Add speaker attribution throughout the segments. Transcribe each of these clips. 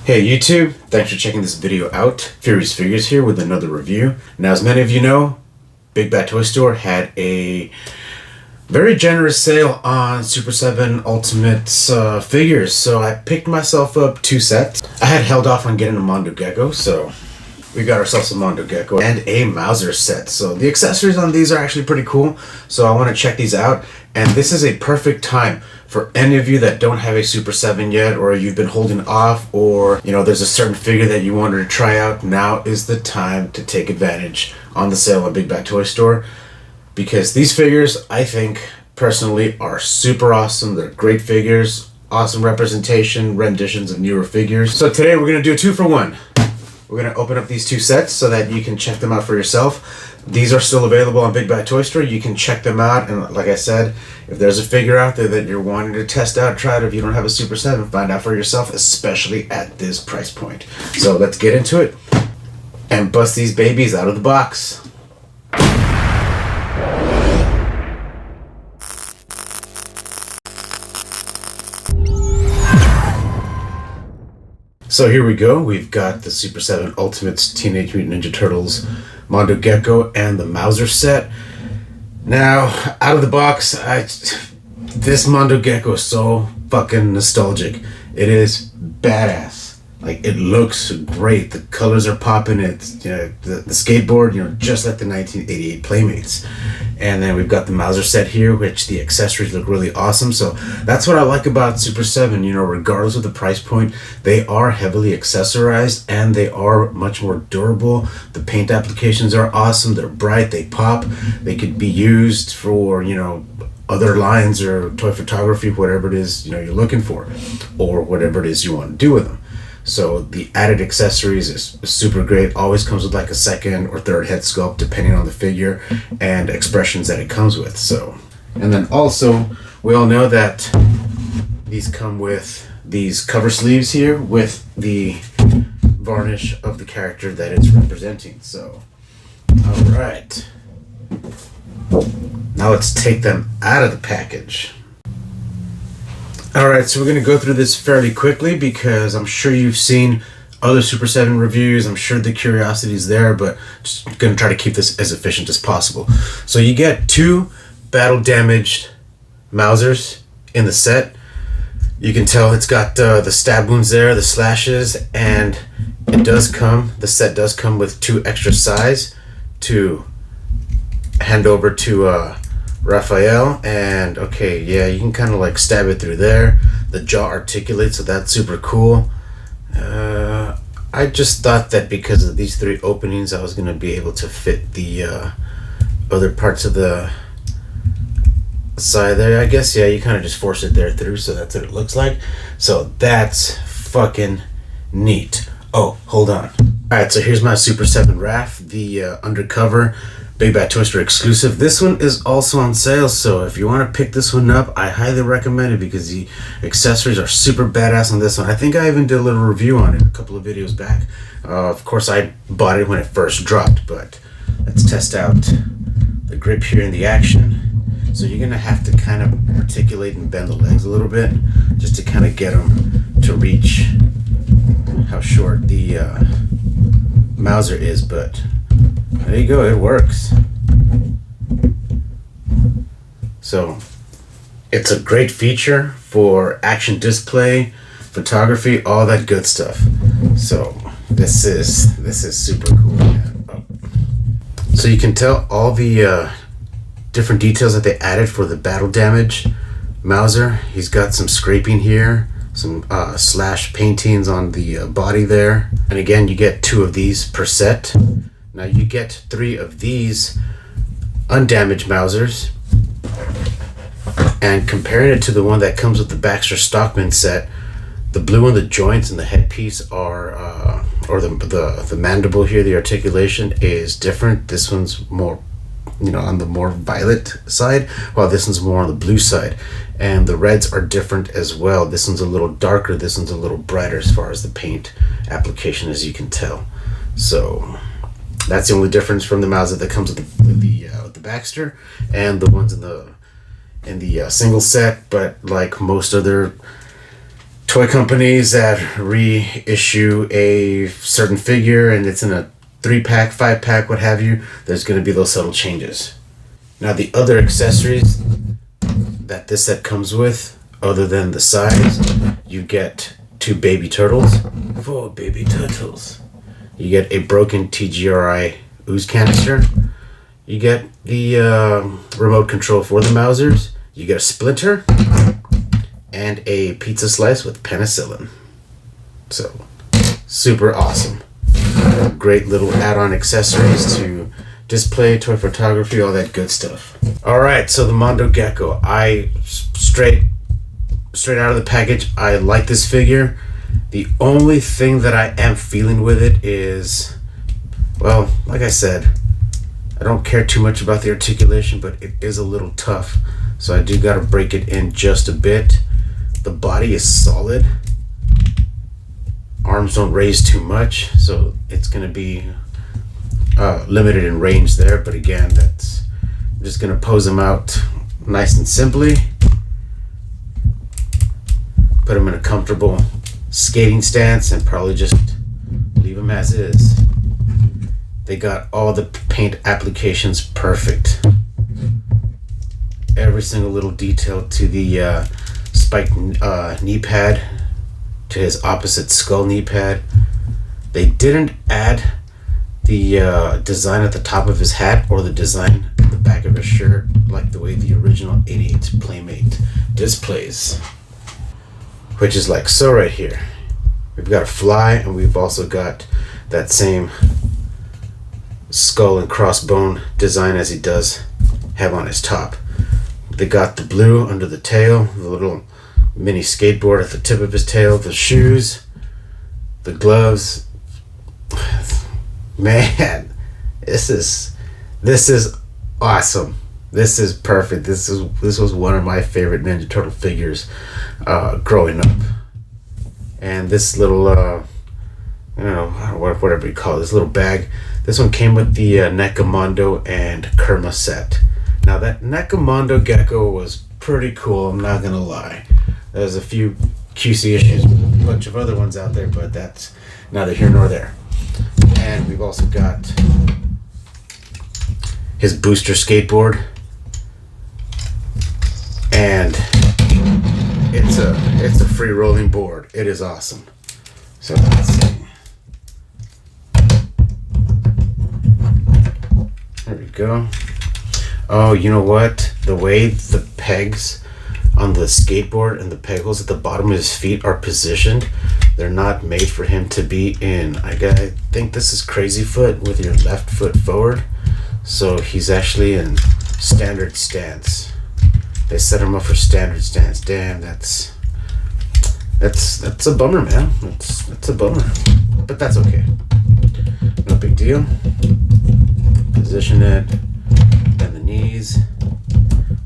Speaker 1: Hey YouTube, thanks for checking this video out. Furious Figures here with another review. Now, as many of you know, Big Bad Toy Store had a very generous sale on Super7 Ultimates figures, so I picked myself up 2 sets. I had held off on getting a Mondo Gecko, so we got ourselves a Mondo Gecko and a Mauser set. So the accessories on these are actually pretty cool, so I want to check these out. And this is a perfect time for any of you that don't have a Super 7 yet, or you've been holding off, or there's a certain figure that you wanted to try out. Now is the time to take advantage on the sale at Big Bad Toy Store, because these figures, I think personally, are super awesome. They're great figures, awesome representation, renditions of newer figures. So today we're going to do a 2-for-1. We're going to open up these 2 sets so that you can check them out for yourself. These are still available on Big Bad Toy Store. You can check them out, and like I said, if there's a figure out there that you're wanting to test out, try it. If you don't have a Super 7, find out for yourself, especially at this price point. So let's get into it and bust these babies out of the box. So here we go. We've got the Super 7 Ultimates Teenage Mutant Ninja Turtles Mondo Gecko and the Mauser set. Now, out of the box, this Mondo Gecko is so fucking nostalgic. It is badass. Like, it looks great. The colors are popping. It's the skateboard, just like the 1988 Playmates. And then we've got the Mauser set here, which the accessories look really awesome. So that's what I like about Super 7. Regardless of the price point, they are heavily accessorized and they are much more durable. The paint applications are awesome. They're bright. They pop. They could be used for, other lines or toy photography, whatever it is, you're looking for, or whatever it is you want to do with them. So the added accessories is super great. Always comes with like a second or third head sculpt depending on the figure and expressions that it comes with. And then also we all know that these come with these cover sleeves here with the varnish of the character that it's representing. So, all right. Now let's take them out of the package. Alright, so we're going to go through this fairly quickly because I'm sure you've seen other Super 7 reviews. I'm sure the curiosity is there, but just going to try to keep this as efficient as possible. So you get 2 battle-damaged Mausers in the set. You can tell it's got the stab wounds there, the slashes, and the set does come with 2 extra size to hand over to Raphael. And okay, yeah, you can kind of like stab it through there. The jaw articulates, so that's super cool. I just thought that because of these 3 openings, I was going to be able to fit the other parts of the side there. I guess, yeah, you kind of just force it there through, so that's what it looks like. So that's fucking neat. Oh, hold on. Alright, so here's my Super 7 Raph, the undercover Big Bad Toy Store exclusive. This one is also on sale, so if you want to pick this one up, I highly recommend it because the accessories are super badass on this one. I think I even did a little review on it a couple of videos back. Of course, I bought it when it first dropped, but let's test out the grip here in the action. So you're going to have to kind of articulate and bend the legs a little bit just to kind of get them to reach how short the Mauser is, but there you go, it works. So it's a great feature for action display, photography, all that good stuff. So this is super cool, man. So you can tell all the different details that they added for the battle damage Mauser. He's got some scraping here, some slash paintings on the body there. And again, you get 2 of these per set. Now you get 3 of these undamaged Mausers, and comparing it to the one that comes with the Baxter Stockman set, the blue on the joints and the headpiece are, or the mandible here, the articulation is different. This one's more, on the more violet side, while this one's more on the blue side. And the reds are different as well. This one's a little darker, this one's a little brighter as far as the paint application, as you can tell. So that's the only difference from the Mauser that comes with the Baxter and the ones in the single set. But like most other toy companies that reissue a certain figure and it's in a 3-pack, 5-pack, what have you, there's going to be those subtle changes. Now the other accessories that this set comes with, other than the size, you get 2 baby turtles. 4 baby turtles. You get a broken TGRI ooze canister. You get the remote control for the Mausers. You get a splinter and a pizza slice with penicillin. So, super awesome. Great little add-on accessories to display, toy photography, all that good stuff. Alright, so the Mondo Gecko. Straight out of the package, I like this figure. The only thing that I am feeling with it is, well, like I said, I don't care too much about the articulation, but it is a little tough. So I do gotta break it in just a bit. The body is solid. Arms don't raise too much, so it's gonna be limited in range there. But again, I'm just gonna pose them out nice and simply. Put them in a comfortable skating stance and probably just leave them as is. They got all the paint applications perfect. Every single little detail to the spiked knee pad, to his opposite skull knee pad. They didn't add the design at the top of his hat or the design at the back of his shirt like the way the original 88 Playmate displays, which is like so right here. We've got a fly and we've also got that same skull and crossbone design as he does have on his top. They got the blue under the tail, the little mini skateboard at the tip of his tail, the shoes, the gloves. Man, this is awesome. This is perfect. This was one of my favorite Ninja Turtle figures growing up. And this little I don't know, whatever you call it, this little bag. This one came with the NECA Mondo and Kerma set. Now that NECA Mondo Gecko was pretty cool, I'm not gonna lie. There's a few QC issues with a bunch of other ones out there, but that's neither here nor there. And we've also got his booster skateboard. And it's a free rolling board. It is awesome. So let's see. There we go. Oh, you know what? The way the pegs on the skateboard and the peg holes at the bottom of his feet are positioned, they're not made for him to be in. I think this is crazy foot with your left foot forward. So he's actually in standard stance. They set him up for standard stance. Damn, that's a bummer, man. That's a bummer. But that's okay. No big deal. Position it. Bend the knees.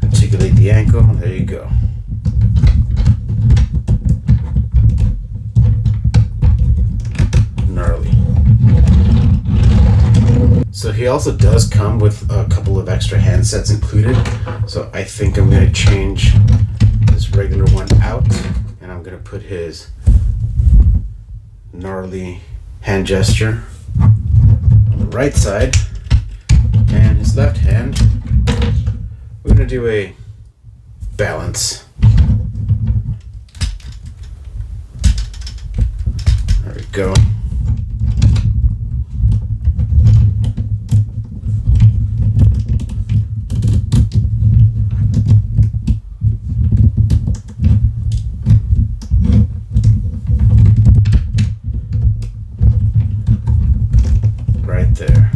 Speaker 1: Articulate the ankle. There you go. Gnarly. So he also does come with a couple of extra handsets included. So I think I'm going to change this regular one out. And I'm going to put his gnarly hand gesture on the right side. And his left hand, we're going to do a balance. There we go. Right there.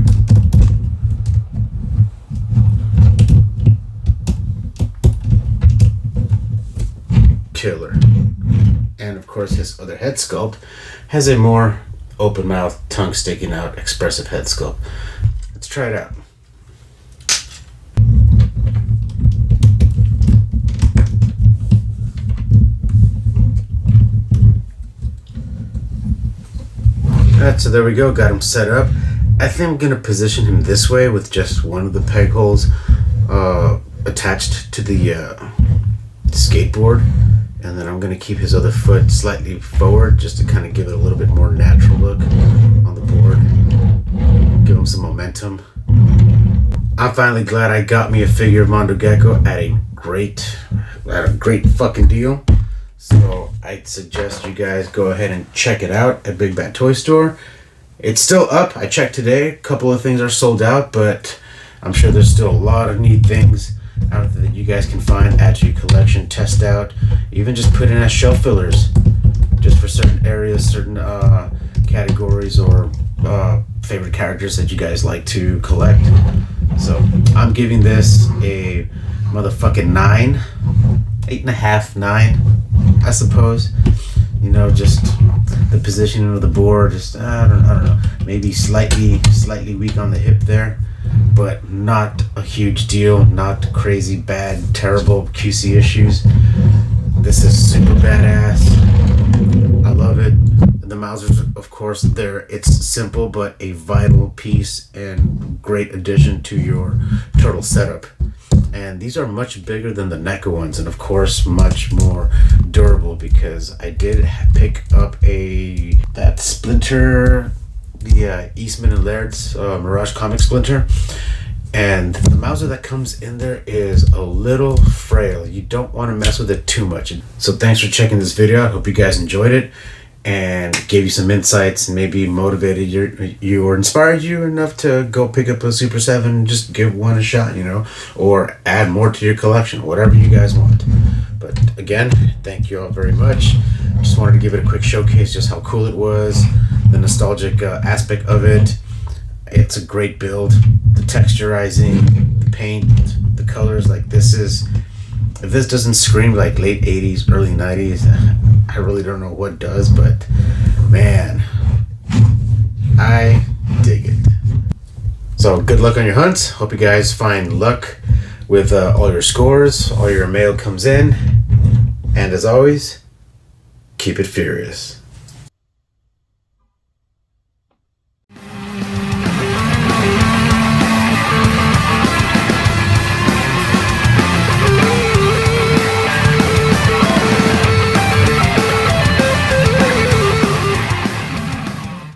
Speaker 1: Killer. And of course his other head sculpt has a more open mouth, tongue sticking out, expressive head sculpt. Let's try it out. Alright, so there we go, got him set up. I think I'm gonna position him this way with just one of the peg holes attached to the skateboard, and then I'm going to keep his other foot slightly forward just to kind of give it a little bit more natural look on the board. Give him some momentum. I'm finally glad I got me a figure of Mondo Gecko at a great fucking deal. So I'd suggest you guys go ahead and check it out at Big Bad Toy Store. It's still up. I checked today. A couple of things are sold out, but I'm sure there's still a lot of neat things out there that you guys can find, add to your collection, test out, even just put in as shelf fillers, just for certain areas, certain categories, or favorite characters that you guys like to collect. So I'm giving this a motherfucking 9, 8.5, 9, I suppose. You know, just the positioning of the board, just I don't know, maybe slightly weak on the hip there, but not a huge deal, not crazy bad, terrible QC issues. This is super badass. I love it. The Mausers, of course, it's simple but a vital piece and great addition to your turtle setup. And these are much bigger than the NECA ones, and of course much more durable, because I did pick up that Splinter, the Eastman and Laird's Mirage Comic Splinter, and the Mauser that comes in there is a little frail. You don't want to mess with it too much. So thanks for checking this video. I hope you guys enjoyed it and gave you some insights and maybe motivated you or inspired you enough to go pick up a Super 7 and just give one a shot, you know, or add more to your collection, whatever you guys want. But again, thank you all very much. Just wanted to give it a quick showcase just how cool it was, the nostalgic aspect of it. It's a great build. The texturizing, the paint, the colors, like if this doesn't scream like late 80s, early 90s, I really don't know what does, but man, I dig it. So good luck on your hunts. Hope you guys find luck with all your scores, all your mail comes in, and as always, keep it furious.